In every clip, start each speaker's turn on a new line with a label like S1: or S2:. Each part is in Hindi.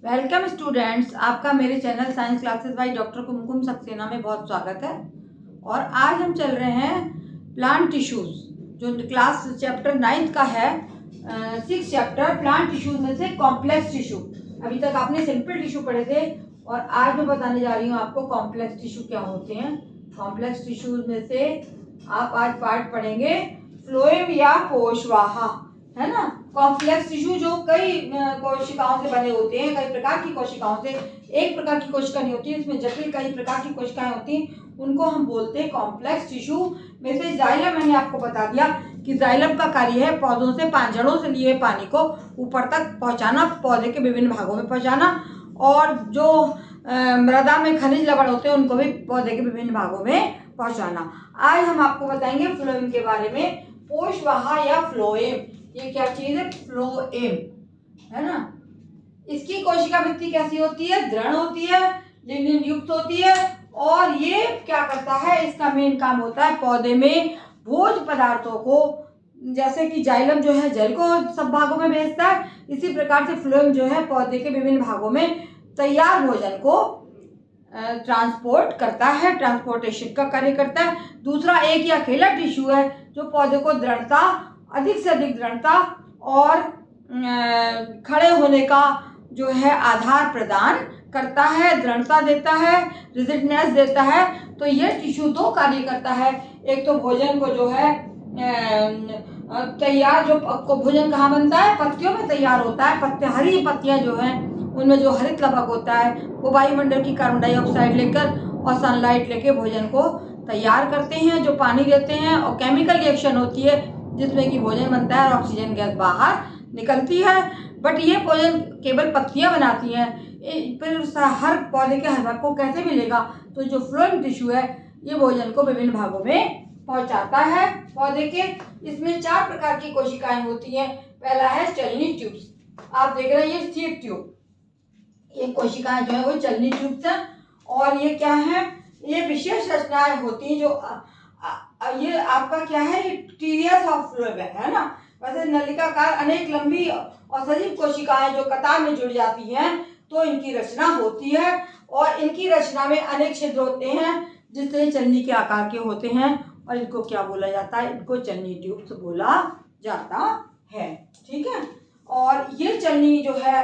S1: वेलकम स्टूडेंट्स, आपका मेरे channel science classes by doctor Kumkum Saxena में बहुत स्वागत है। और आज हम चल रहे हैं प्लांट टिश्यूज, जो क्लास चैप्टर 9 का है। 6 चैप्टर प्लांट टिश्यूज में से कॉम्प्लेक्स टिश्यू। अभी तक आपने सिंपल टिश्यू पढ़े थे और आज मैं बताने जा रही हूँ आपको कॉम्प्लेक्स टिश्यू क्या होते हैं। कॉम्प्लेक्स टिश्यूज में से आप आज पार्ट पढ़ेंगे फ्लोएम या कोशवाहा, है ना। कॉम्प्लेक्स टिश्यू जो कई कोशिकाओं से बने होते हैं, कई प्रकार की कोशिकाओं से। एक प्रकार की कोशिका नहीं होती, इसमें जटिल कई प्रकार की कोशिकाएं होती हैं, उनको हम बोलते हैं कॉम्प्लेक्स टिश्यू में से जाइलम। मैंने आपको बता दिया कि जाइलम का कार्य है पौधों से, जड़ों से लिए पानी को ऊपर तक पहुंचाना, पौधे के विभिन्न भागों में पहुंचाना, और जो मृदा में खनिज लवण होते हैं उनको भी पौधे के विभिन्न भागों में पहुंचाना। आज हम आपको बताएंगे फ्लोएम के बारे में। कोशवाहा या फ्लोएम, ये क्या चीज है? फ्लोएम, है ना। इसकी कोशिका भित्ति कैसी होती है? दृढ़ होती है, लिग्निन युक्त होती है। और ये क्या करता है? इसका मेन काम होता है पौधे में भोज्य पदार्थों को, जैसे कि जाइलम जो है जल को सब भागों में भेजता है, इसी प्रकार से फ्लोएम जो है पौधे के विभिन्न भागों में तैयार भोजन को ट्रांसपोर्ट करता है, ट्रांसपोर्टेशन का कार्य करता है। दूसरा, एक या अकेला टिश्यू है जो पौधे को दृढ़ता, अधिक से अधिक दृढ़ता और खड़े होने का जो है आधार प्रदान करता है, दृढ़ता देता है, रिजिडनेस देता है। तो ये टिश्यू दो कार्य करता है। एक तो भोजन को जो है तैयार, जो भोजन कहाँ बनता है? पत्तियों में तैयार होता है। पत्ते, हरी पत्तियां जो हैं उनमें जो हरित लवक होता है वो वायुमंडल की कार्बन डाइऑक्साइड लेकर और सनलाइट लेके भोजन को तैयार करते हैं, जो पानी देते हैं, और केमिकल रिएक्शन होती है जिसमें कि भोजन बनता है और ऑक्सीजन गैस बाहर निकलती है। बट ये भोजन केवल पत्तियां बनाती हैं, फिर हर पौधे के हर भाग को कैसे मिलेगा? तो जो फ्लोएम टिश्यू है ये भोजन को विभिन्न भागों में पहुंचाता है पौधे के। इसमें 4 प्रकार की कोशिकाएं होती हैं। पहला है चलनी ट्यूब्स, आप देख रहे हैं ये सीड ट्यूब, ये कोशिकाएं जो है वो चलनी ट्यूब्स हैं। और ये क्या है? ये विशेष रचनाएं होती हैं जो ये आपका क्या है? ये टीरियस ऑफ फ्लोएम है ना। वैसे नलिकाकार अनेक लंबी और सजीव कोशिकाएं जो कतार में जुड़ जाती हैं तो इनकी रचना होती है, और इनकी रचना में अनेक छिद्र होते हैं जिससे चलनी के आकार के होते हैं, और इनको क्या बोला जाता है? इनको चलनी ट्यूब्स बोला जाता है, ठीक है। और ये चलनी जो है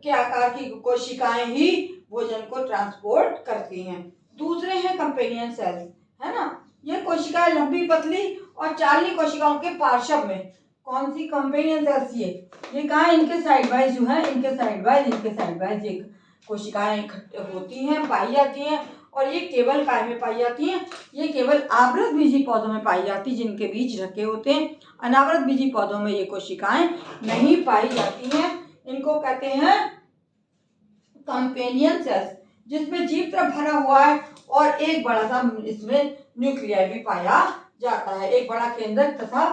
S1: के आकार की कोशिकाएं ही भोजन को ट्रांसपोर्ट करती हैं। दूसरे हैं कंपेनियन सेल्स, है ना। ये कोशिकाएं लंबी, पतली और चालनी कोशिकाओं के पार्श्व में, कौन सी कंपेनियन सेल्स? ये कहाँ? इनके साइड वाइज जो है, इनके साइड वाइज ये कोशिकाएं होती हैं, पाई जाती हैं। और ये केवल काय में पाई जाती हैं? ये केवल आवृत बीजी पौधों में पाई जाती है जिनके बीज ढके होते हैं। अनावृत बीजी पौधों में ये कोशिकाएं नहीं पाई जाती हैं। इनको कहते हैं कंपेनियन सेल्स, जिसमें जीव तरफ भरा हुआ है और एक बड़ा सा इसमें न्यूक्लियाई भी पाया जाता है, एक बड़ा केंद्र तथा,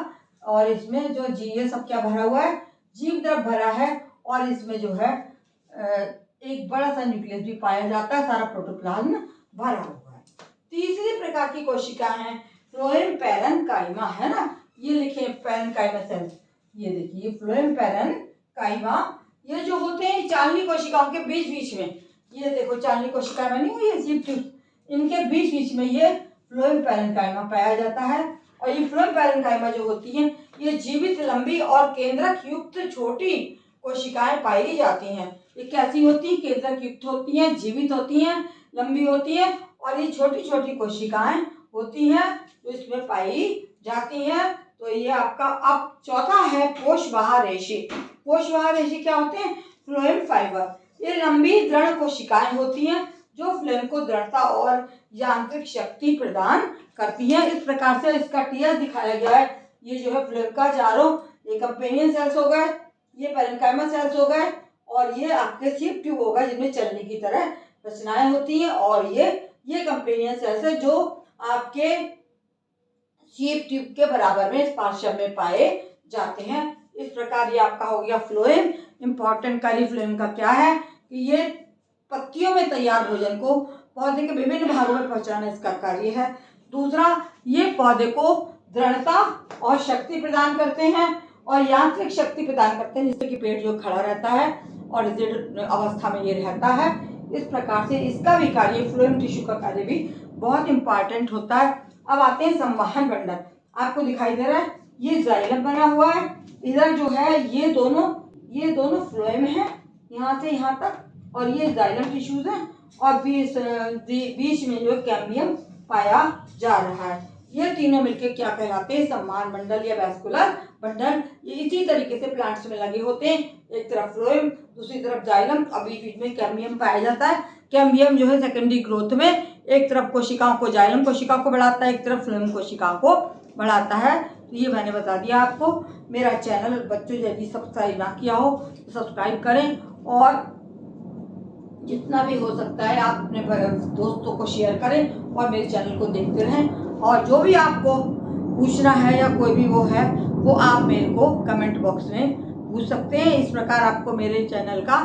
S1: और इसमें जो ये सब क्या भरा हुआ है? जीव तरफ भरा है, और इसमें जो है एक बड़ा सा न्यूक्लियस भी पाया जाता है, सारा प्रोटोप्लाज्म भरा हुआ है। तीसरी प्रकार की कोशिका है फ्लोएम पैरेन्काइमा, है ना। ये लिखे पैरेन्काइमा सेल्स, ये देखिए फ्लोएम पैरेन्काइमा। ये जो होते हैं चालनी कोशिकाओं के बीच बीच में, ये देखो चालनी कोशिका बनी हुई है सीड ट्यूब, इनके बीच बीच में ये फ्लोएम पैरेन्काइमा पाया जाता है। और ये फ्लोएम पैरेन्काइमा जो होती हैं ये जीवित, लंबी और केंद्रक युक्त छोटी कोशिकाएं पाई जाती हैं। ये कैसी होती हैं? केंद्रक युक्त होती हैं, जीवित होती हैं, लंबी होती हैं, और ये छोटी छोटी कोशिकाएं होती हैं जो इसमें पाई जाती हैं। तो ये आपका अब चौथा है कोशवाहा रेशे। कोशवाहा रेशे क्या होते हैं? Phloem fibre. ये लंबी दृढ़ कोशिकाएं होती हैं जो फ्लोएम को दृढ़ता और यांत्रिक शक्ति प्रदान करती हैं। इस प्रकार से इसका टीएस दिखाया गया है। ये जो है फ्लोएम का चारों, ये कंपेनियन सेल्स हो गए, ये पैरेन्काइमा सेल्स हो गए, और ये आपके सीड ट्यूब हो गए जिनमें चलनी की तरह रचनाएं होती हैं, और ये कंपेनियन सेल्स है जो आपके सीड ट्यूब के बराबर में इस पार्श्व में पाए जाते हैं। इस प्रकार ये आपका हो गया फ्लोएम। इंपॉर्टेंट कार्य फ्लोएम का क्या है कि ये पत्तियों में तैयार भोजन को पौधे के विभिन्न भागों में पहुंचाना इसका कार्य है। दूसरा, ये पौधे को दृढ़ता और शक्ति प्रदान करते हैं, और यांत्रिक शक्ति प्रदान करते हैं, जिससे कि पेट जो खड़ा रहता है और रिजिड अवस्था में ये रहता है। इस प्रकार से इसका भी कार्य, फ्लोएम टिश्यू का कार्य भी बहुत इंपॉर्टेंट होता है। अब आते हैं संवहन बंडल। आपको दिखाई दे रहा है ये जाइलम बना हुआ है, इधर जो है ये दोनों फ्लोएम है यहाँ से यहाँ तक, और ये जाइलम टिश्यूज है, और बीच में जो कैम्बियम पाया जा रहा है। ये तीनों मिलकर क्या कहलाते हैं? संवहन बंडल या वैस्कुलर बंडल। ये इसी तरीके से प्लांट्स में लगे होते हैं, एक तरफ फ्लोएम, दूसरी तरफ जाइलम, अभी बीच में कैम्बियम पाया जाता है। कैम्बियम जो है सेकेंडरी ग्रोथ में एक तरफ कोशिकाओं को, जाइलम कोशिकाओं को बढ़ाता है, एक तरफ फ्लोएम कोशिकाओं को बढ़ाता है। तो ये मैंने बता दिया आपको। मेरा चैनल बच्चों यदि सब्सक्राइब ना किया हो तो सब्सक्राइब करें, और जितना भी हो सकता है आप अपने दोस्तों को शेयर करें और मेरे चैनल को देखते रहें। और जो भी आपको पूछना है या कोई भी वो है, वो आप मेरे को कमेंट बॉक्स में पूछ सकते हैं। इस प्रकार आपको मेरे चैनल का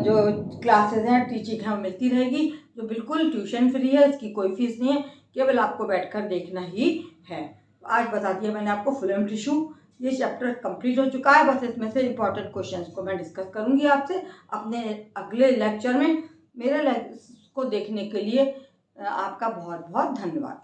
S1: जो क्लासेस हैं, टीचिंग है, मिलती रहेगी, जो बिल्कुल ट्यूशन फ्री है, इसकी कोई फीस नहीं है, केवल आपको बैठकर देखना ही है। आज बता दिया मैंने आपको फ्लोएम टिश्यू। ये चैप्टर कंप्लीट हो चुका है, बस इसमें से इंपॉर्टेंट क्वेश्चंस को मैं डिस्कस करूंगी आपसे अपने अगले लेक्चर में। मेरे को देखने के लिए आपका बहुत बहुत धन्यवाद।